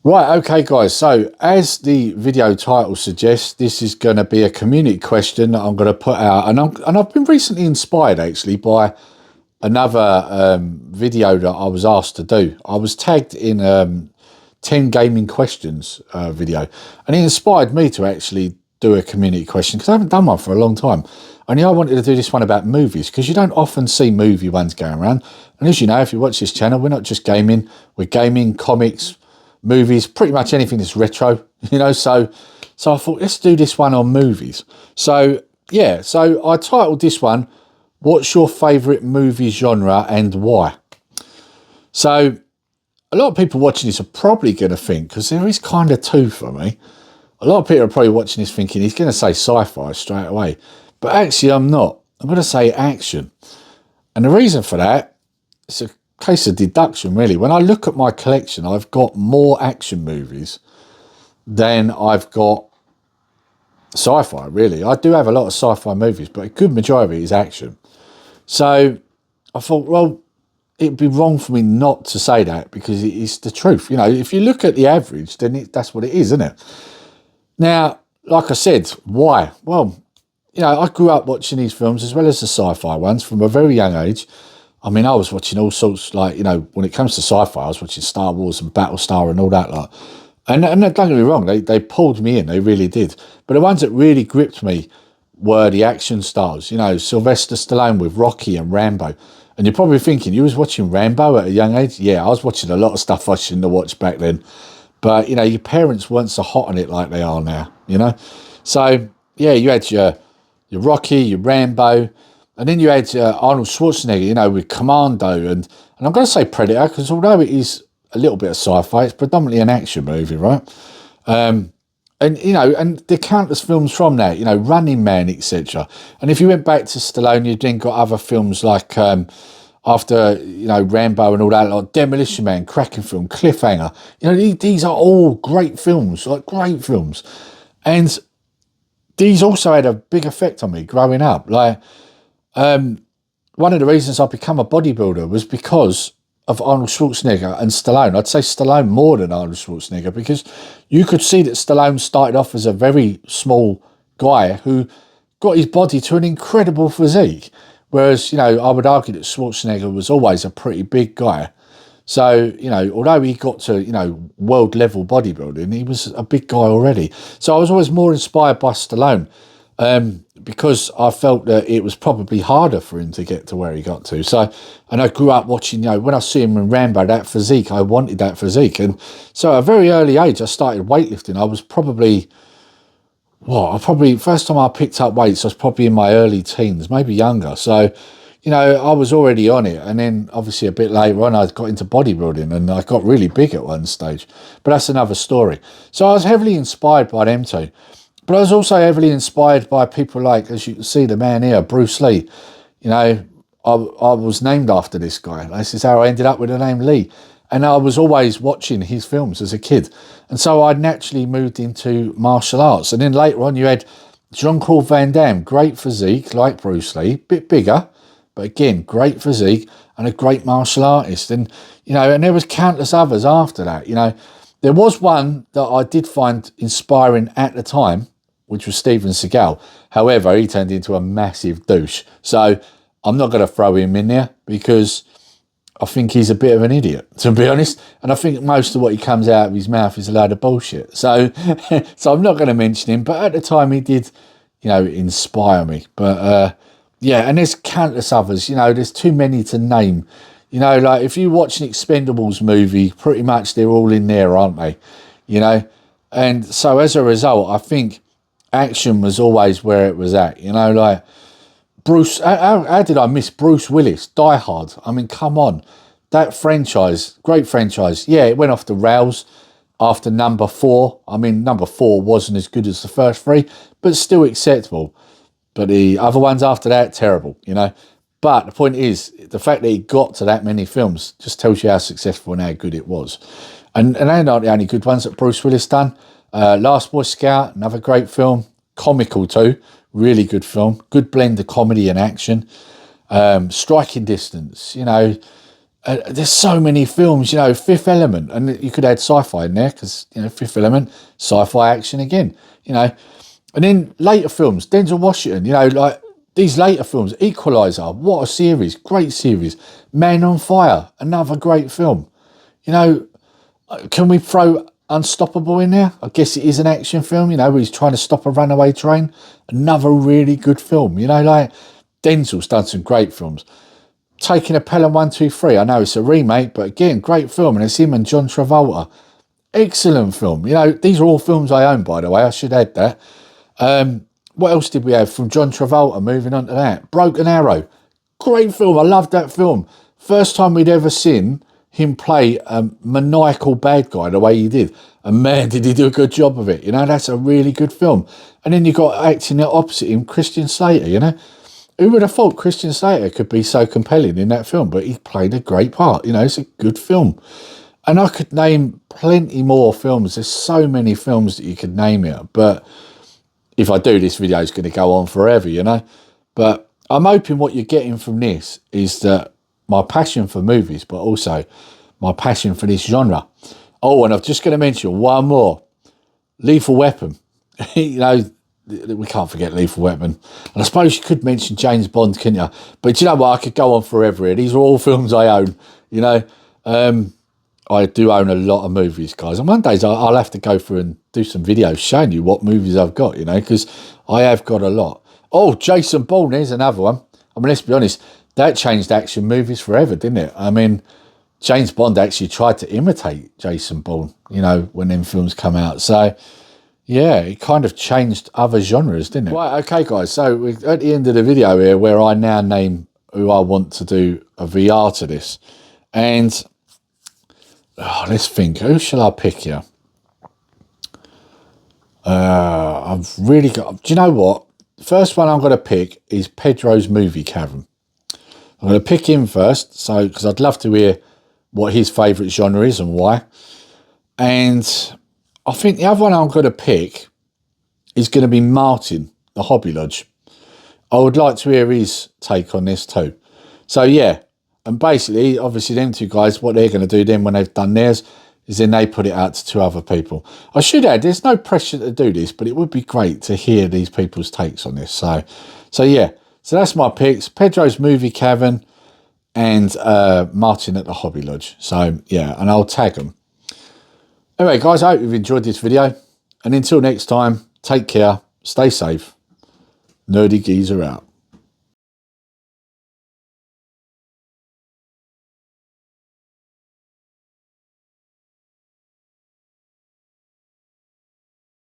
Right, okay, guys. So, as the video title suggests, this is going to be a community question that I'm going to put out, and I've been recently inspired actually by another video that I was asked to do. I was tagged in 10 gaming questions video, and it inspired me to actually do a community question because I haven't done one for a long time. Only I wanted to do this one about movies because you don't often see movie ones going around. And as you know, if you watch this channel, we're not just gaming, we're gaming, comics, movies, pretty much anything that's retro, so I thought, let's do this one on movies. So yeah, so I titled this one, what's your favourite movie genre and why? So a lot of people watching this are probably going to think, because there is kind of two for me, a lot of people are probably watching this thinking he's going to say sci-fi straight away, but actually I'm not. I'm going to say action. And the reason for that, it's a case of deduction really. When I look at my collection, I've got more action movies than I've got sci-fi really. I do have a lot of sci-fi movies, but a good majority is action. So I thought, well, it'd be wrong for me not to say that because it is the truth. If you look at the average, then that's what it is, isn't it? Now, like I said, why? Well, I grew up watching these films as well as the sci-fi ones from a very young age. I mean, I was watching all sorts, like, when it comes to sci-fi, I was watching Star Wars and Battlestar and all that lot. And don't get me wrong, they pulled me in, they really did. But the ones that really gripped me were the action stars, Sylvester Stallone with Rocky and Rambo. And you're probably thinking, you was watching Rambo at a young age? Yeah, I was watching a lot of stuff I shouldn't have watched back then. But, your parents weren't so hot on it like they are now, So, yeah, you had your Rocky, your Rambo, and then you had Arnold Schwarzenegger, with Commando, and I'm going to say Predator, because although it is a little bit of sci-fi, it's predominantly an action movie, right? And and the countless films from that, Running Man, etc. And if you went back to Stallone, you then got other films like after Rambo and all that, like Demolition Man, cracking film, Cliffhanger. These are all great films, like great films, and these also had a big effect on me growing up. Like, one of the reasons I become a bodybuilder was because of Arnold Schwarzenegger and Stallone. I'd say Stallone more than Arnold Schwarzenegger because you could see that Stallone started off as a very small guy who got his body to an incredible physique. Whereas, I would argue that Schwarzenegger was always a pretty big guy. So, although he got to, world level bodybuilding, he was a big guy already. So I was always more inspired by Stallone. Because I felt that it was probably harder for him to get to where he got to. So, and I grew up watching, when I see him in Rambo, that physique, I wanted that physique. And so at a very early age, I started weightlifting. I was probably, first time I picked up weights, I was probably in my early teens, maybe younger. So, I was already on it. And then obviously a bit later on, I got into bodybuilding and I got really big at one stage. But that's another story. So I was heavily inspired by them two. But I was also heavily inspired by people like, as you can see, the man here, Bruce Lee. I was named after this guy. This is how I ended up with the name Lee. And I was always watching his films as a kid. And so I naturally moved into martial arts. And then later on, you had Jean-Claude Van Damme, great physique, like Bruce Lee, bit bigger, but again, great physique and a great martial artist. And, and there was countless others after that. There was one that I did find inspiring at the time, which was Steven Seagal. However, he turned into a massive douche. So I'm not going to throw him in there because I think he's a bit of an idiot, to be honest. And I think most of what he comes out of his mouth is a load of bullshit. So, so I'm not going to mention him. But at the time, he did, inspire me. But yeah, and there's countless others. There's too many to name. Like if you watch an Expendables movie, pretty much they're all in there, aren't they? And so as a result, I think action was always where it was at, like Bruce, how did I miss Bruce Willis, Die Hard? I mean, come on, that franchise, great franchise. Yeah, it went off the rails after number 4. I mean, number 4 wasn't as good as the first 3, but still acceptable. But the other ones after that, terrible, But the point is, the fact that he got to that many films just tells you how successful and how good it was. And they're not the only good ones that Bruce Willis done. Last Boy Scout, another great film, comical too, really good film, good blend of comedy and action. Striking Distance, There's so many films, you know, Fifth Element, and you could add sci-fi in there because, you know, Fifth Element, sci-fi action again, you know. And then later films, Denzel Washington, you know, like these later films, Equalizer, what a series, great series. Man on Fire, another great film. You know, can we throw Unstoppable in there? I guess it is an action film, you know, where he's trying to stop a runaway train. Another really good film, you know, like Denzel's done some great films. Taking a Pelham 123, I know it's a remake, but again, great film, and it's him and John Travolta. Excellent film. You know, these are all films I own, by the way, I should add that. What else did we have from John Travolta? Moving on to that. Broken Arrow. Great film. I loved that film. First time we'd ever seen him play a maniacal bad guy the way he did. And man, did he do a good job of it. You know, that's a really good film. And then you got acting opposite him, Christian Slater, you know. Who would have thought Christian Slater could be so compelling in that film? But he played a great part. You know, it's a good film. And I could name plenty more films. There's so many films that you could name here. But if I do, this video is going to go on forever, you know. But I'm hoping what you're getting from this is that my passion for movies, but also my passion for this genre. Oh, and I'm just going to mention one more. Lethal Weapon. You know, we can't forget Lethal Weapon. And I suppose you could mention James Bond, couldn't you? But you know what? I could go on forever here. These are all films I own, you know. I do own a lot of movies, guys. And one day I'll have to go through and do some videos showing you what movies I've got, you know, because I have got a lot. Oh, Jason Bourne, there's another one. I mean, let's be honest, that changed action movies forever, didn't it? I mean, James Bond actually tried to imitate Jason Bourne, you know, when them films come out. So, yeah, it kind of changed other genres, didn't it? Right, okay, guys. So we're at the end of the video here where I now name who I want to do a VR to this. And let's think. Who shall I pick here? I've really got... Do you know what? The first one I'm going to pick is Pedro's Movie Cavern. I'm going to pick him first, so because I'd love to hear what his favourite genre is and why. And I think the other one I'm going to pick is going to be Martin, the Hobby Lodge. I would like to hear his take on this too. So yeah, and basically, obviously them two guys, what they're going to do then when they've done theirs is then they put it out to two other people. I should add, there's no pressure to do this, but it would be great to hear these people's takes on this. So yeah, so that's my picks. Pedro's Movie Cavern and Martin at the Hobby Lodge. So yeah, and I'll tag them. Anyway, guys, I hope you've enjoyed this video. And until next time, take care, stay safe. Nerdy Geezer out.